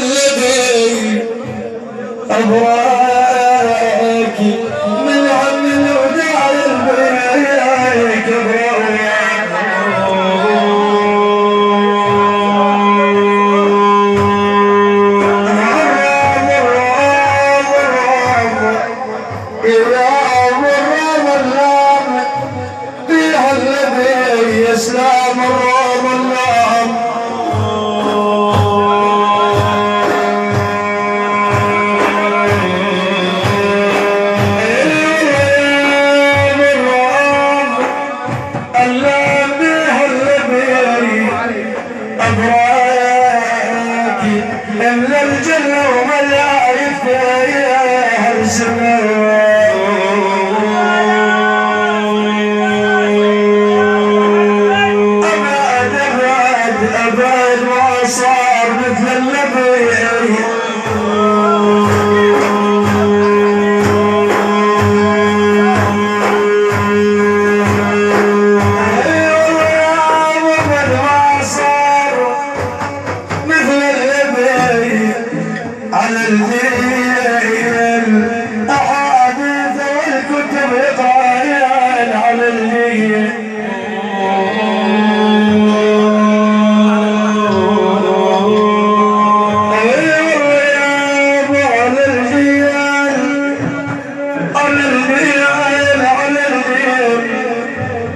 الذي أبراكي من عم الوداع البريك إسلام الروم اللام اللام به الذي أبراكي إن الجنة ومن يعرف يا الزمان أبعد وصار مثل النبي على الليل أحاديث والكتب قايل على الليل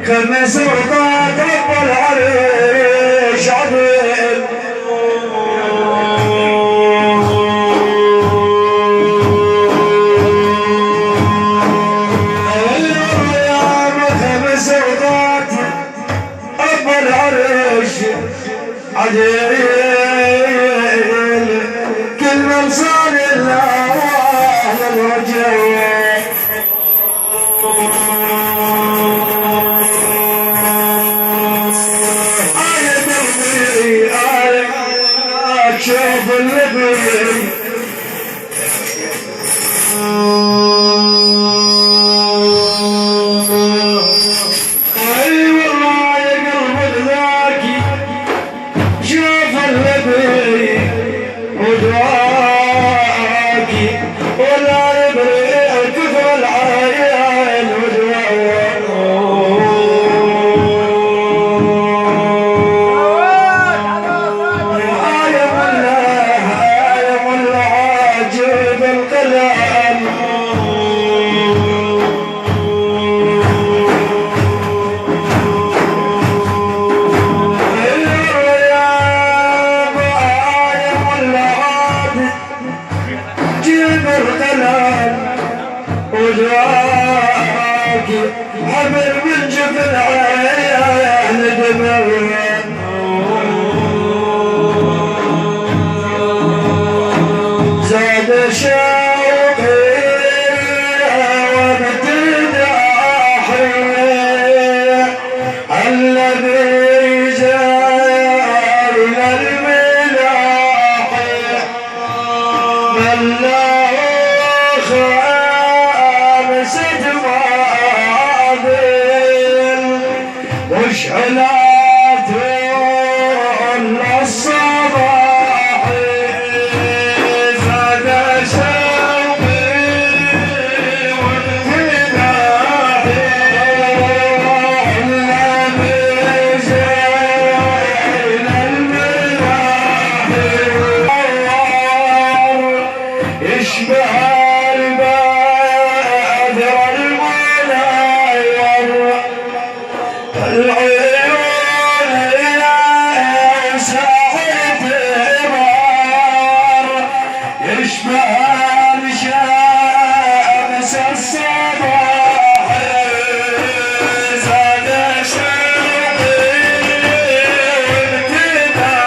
كم سلطات رب العرش عظيم كم سلطات رب العرش عظيم كل من صار الله الرجل شوف اللبن اي والله يا قلب ذاكي شوف اللبن ودواكي ولا يبرئ كثر العيال حمل من جبل عين دمر زاد شوقي وابتداحي الذي جاء الى الملاحي من له خامسة مشعلات الصباح زاد شوقي وابتداحي الذي جاء إلى الملاحي يشبه البدر المنير العيون يا ساحة إبار يشبه الشمس الصباح زاد شوقي وابتداحي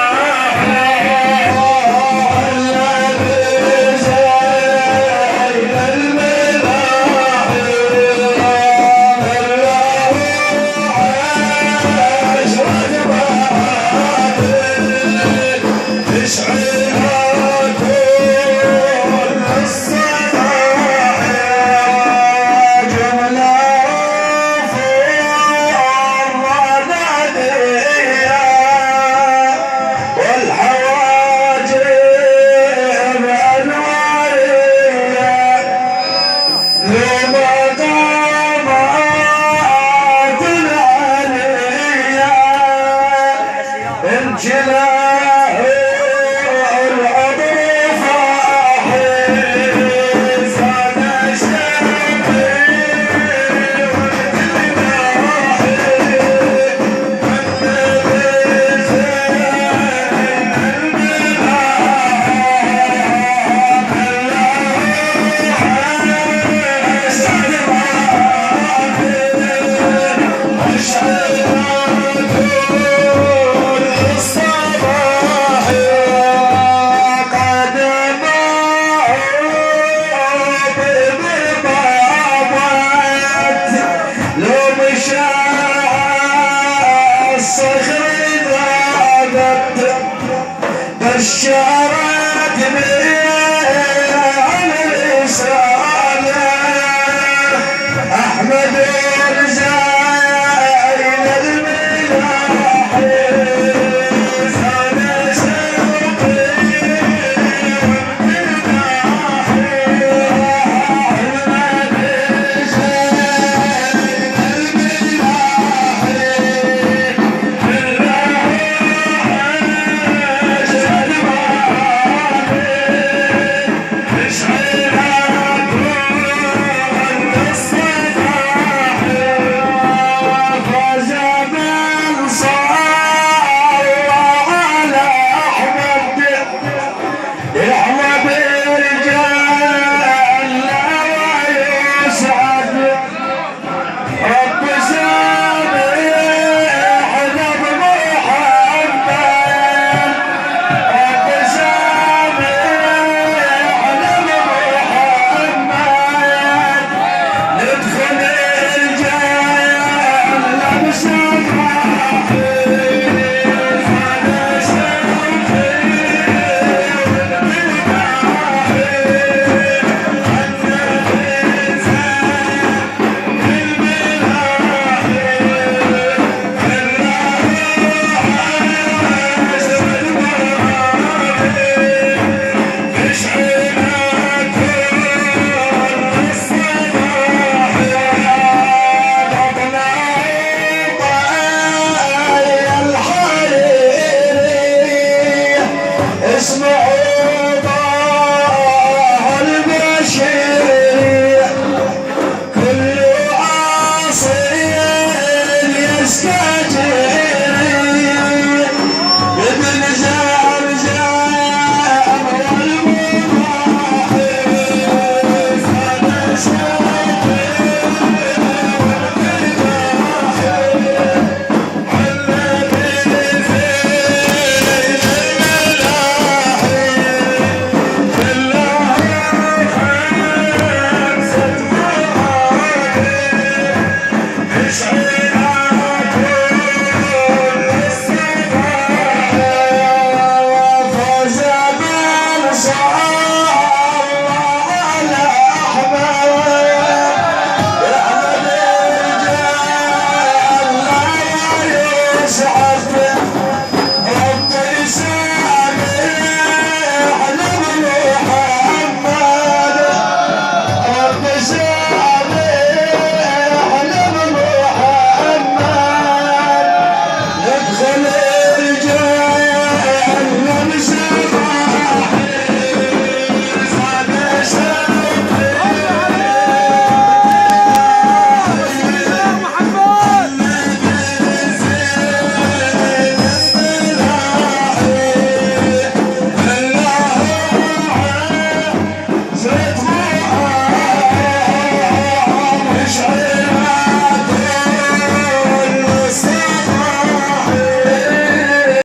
الذي زاد اسمعوا